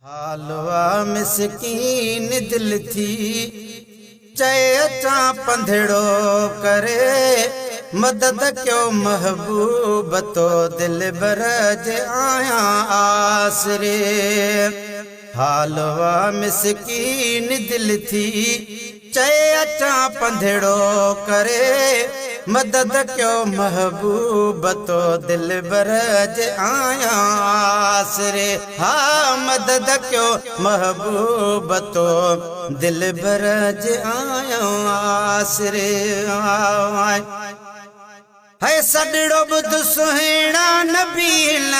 हालवा मिसकीन दिल थी चए अचा पंधड़ो करे मदद क्यों महबूब तो दिल बरज आया आसरे। हालवा मिसकीन दिल थी चए अचा पंधड़ो करे मदद क्यों महबूब तो दिल बरज आया आसरे। हाँ मदद क्यों महबूब तो दिल बरज आया आसरे। है सदड़ो बुध सुहिणा नबील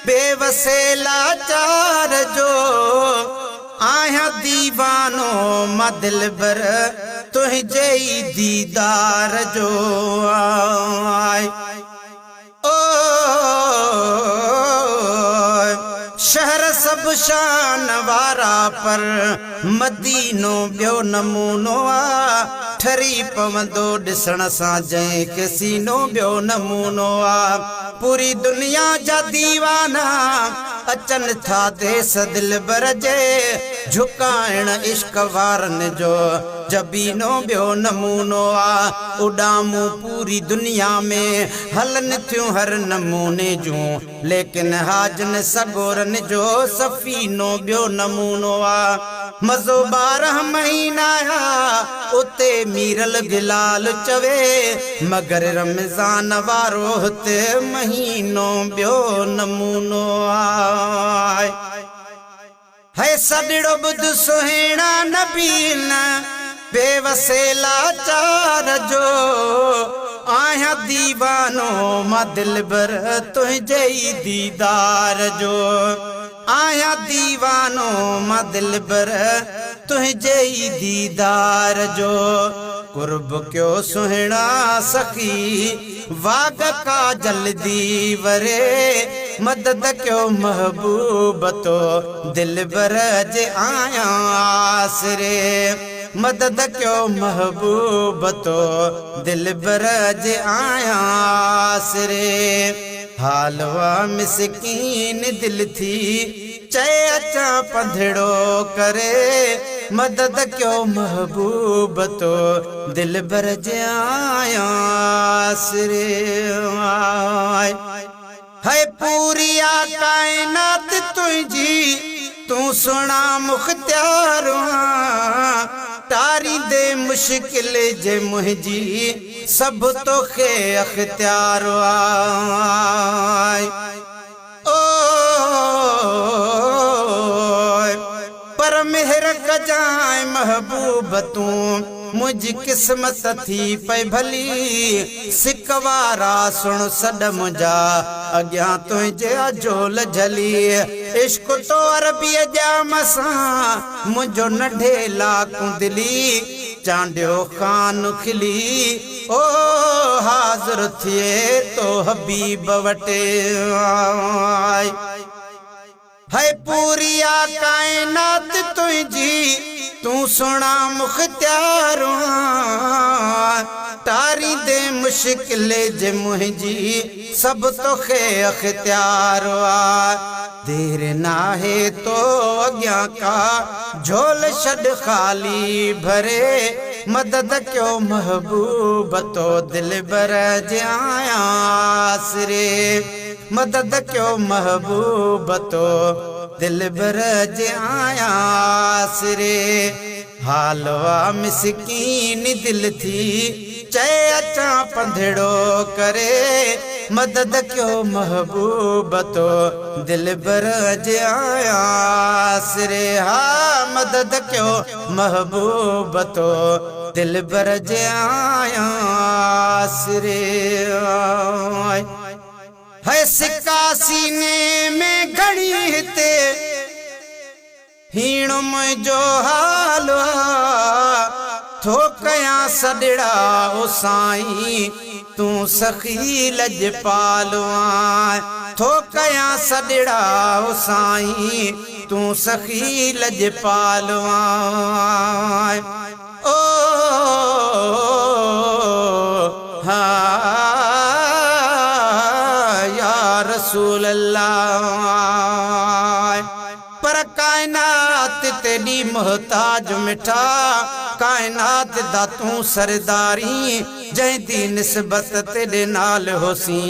बेवसेला चार जो आया दीवानो मा दिल बर तुझे दीदार जो आए। ओ शहर सब शान वारा पर मदीनो बियो नमूनो आ ठरी पवंदो ॾिसण सां जंहिं के सीनो बियो नमूनो आ। पूरी दुनिया जा दीवाना अचन था देस दिल बर जे झुकाइण इश्क वारन जो जबीनो बियो नमूनो आ। उडामू पूरी दुनिया में हलन थियूं हर नमूने जूं लेकिन हाजन सगोरन जो सफ़ीनो बियो नमूनो आ। मज़ो 12 महीना उते मीरल गिलाल चवे मगर रमज़ान वारो हुते महीनो बियो नमूनो आए। है सदड़ो बुध सुहिणा नबील बेवसेला चार जो आया दीवानो मा दिल बर तुझे दीदार जो आया दीवानो मा दिल बर तुझे दीदार जो। कुर्ब क्यों सुहिणा सखी वाग का जल्दी वरे मदद क्यों महबूब तो दिल बरज आया आसरे। मदद क्यों महबूब तो दिल बरज आया आसरे। हालवा मिसकीन दिल थी चए अचा पंधड़ो करे मदद क्यों महबूब तो दिल बरज आया आसरे। है पूरी आ कायनात तुझी तू सुना मुख्तियार तारी दे मुश्किल जे मुझी सब तो खे अख्तियार आए। ओ पर मेहर कजाए महबूब तू मुझ किस्मत थी पे भली सिकवारा सुन सड मुझा अग्या तुझे अजोल झली। इश्क तो अरबी जाम सां मुझो नढे लाकू दिली चांडियो खान खिली ओ हाज़िर थिए तो हबीब वटे आए। है पूरी आ कायनात तुझी तू सुना मुख्तियार तारी दे मुश्किल जे मुझी सब तो खे अख्तियार देर ना है तो अग्या का झोल छड़ खाली भरे मदद क्यों महबूब तो दिल बरज आया आसरे। मदद क्यों महबूब तो दिल बरज आया आसरे। हालवा मिसकीन दिल थी चए अचा पंधड़ो करे मदद क्यों महबूब तो दिल बरज आया आसरे। हाँ मदद क्यों महबूब तो दिल बरज आया आसरे। है सिक्का सीने में घड़ी हिते हीणो मुझो हालो थो कया सदड़ा ओ साईं तू सखी लजपालो थो कया सदड़ा ओ साईं तू सखी लजपालो। ओ हाँ रसूल अल्लाह पर कायनात तेरी मोहताज मिठा कायनात दा तू सरदारी जै दी निस्बत तेरे नाल होसी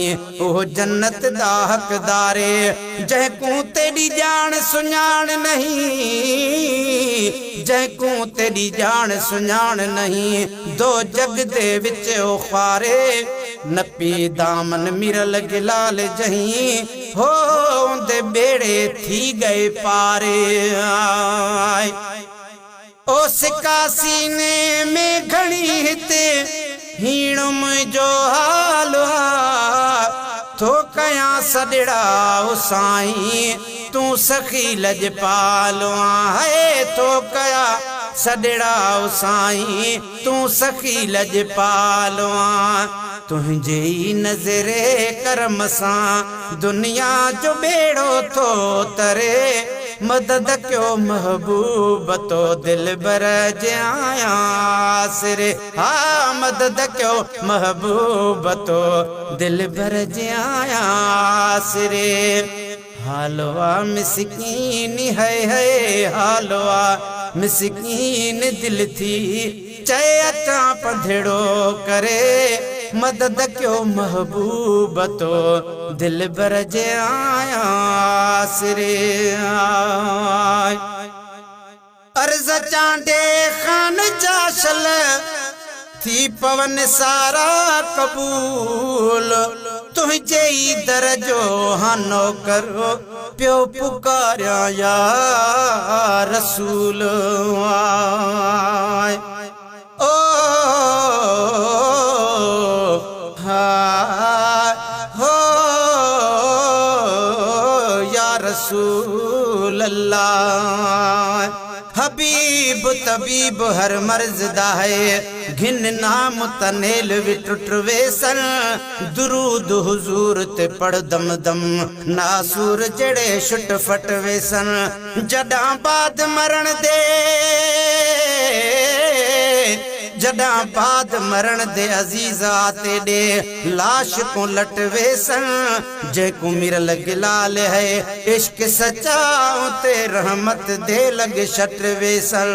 ओह जन्नत दा हकदारे जै को तेरी जान सुञाण नहीं जै को तेरी जान सुञाण नहीं दो जग दे विच ओ ख्वारे नपी दामन मिरल गिलाल जही हो दे बेड़े थी गए पारे ओ सिका सीने में घणी हिते हीणुम जो हाल थो कया सॾड़ा साईं तू सखी लजपाल है थो कया सॾड़ा साईं तू सखी लजपाल तुझे नज़रे करम सां दुनिया जो बेड़ो थो तरे मदद क्यों महबूब तो दिल बर जयासिरे हाँ मदद क्यों महबूब तो दिल बर जयासिरे हालवा मिस्कीन है हालवा मिस्कीन दिल थी चए अचा पंधड़ो करे मदद क्यों महबूब तो दिल बर जयासिरे अर्ज चांडे खान जाशल थी पवन सारा कबूल तुझे दर जो हानो करो प्यो पुकारा या रसूल ओ हो या रसूल अल्लाह हबीब तबीब हर मर्ज दा है घिन नाम तनेल विटुट वेसन दुरूद हुजूर ते पढ़ दम दम नासूर जड़े छुट फट वेसन जडा बाद मरण दे जडा बाद मरण दे अजीजा ते दे लाश को लट वेसन जे को मिरल गिलाल है इश्क सच्चा ते रहमत दे लग शट वेसन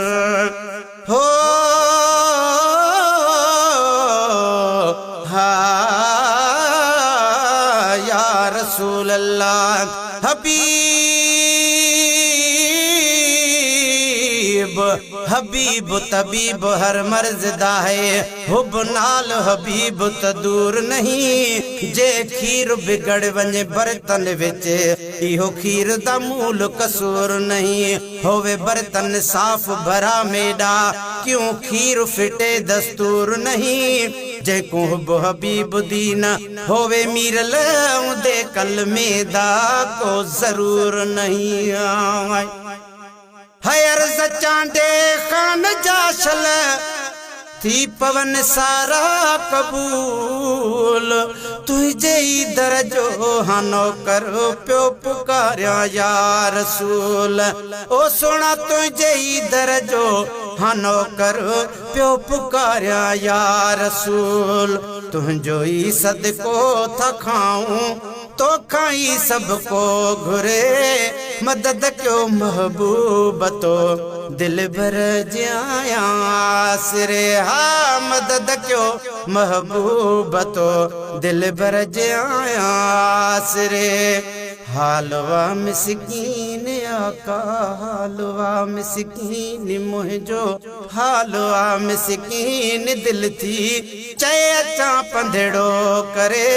हो या रसूल अल्लाह हबीब तबीब हर मर्ज दा है हुब नाल हबीब त दूर नहीं जे खीर बिगड़ वने बर्तन विच इहो खीर दा मूल कसूर नहीं होवे बर्तन साफ भरा मेडा क्यों खीर फिटे दस्तूर नहीं जे को हुब हबीब दीन होवे मीरल दे कलमे दा को जरूर नहीं है अर्ज चांडे खान जाशल थी पवन सारा कबूल तुझे दर जो हानो करो प्यो पुकारा या रसूल ओ सोना तुझे दर जो हानो करो प्यो पुकारा या रसूल तुझो ही सदको था खाऊं तो खाई सबको घुरे मदद क्यों महबूब तो दिल भर जयासिरे हाँ मदद क्यों महबूब तो दिल भर जयासिरे हालवा मिस्कीन आका हालवा मिस्कीन मुझो हालवा मिस्कीन दिल थी चए अचा पंधड़ो करे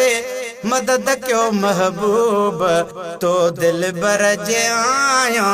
मदद क्यों महबूब तो दिल बर जयासिरे।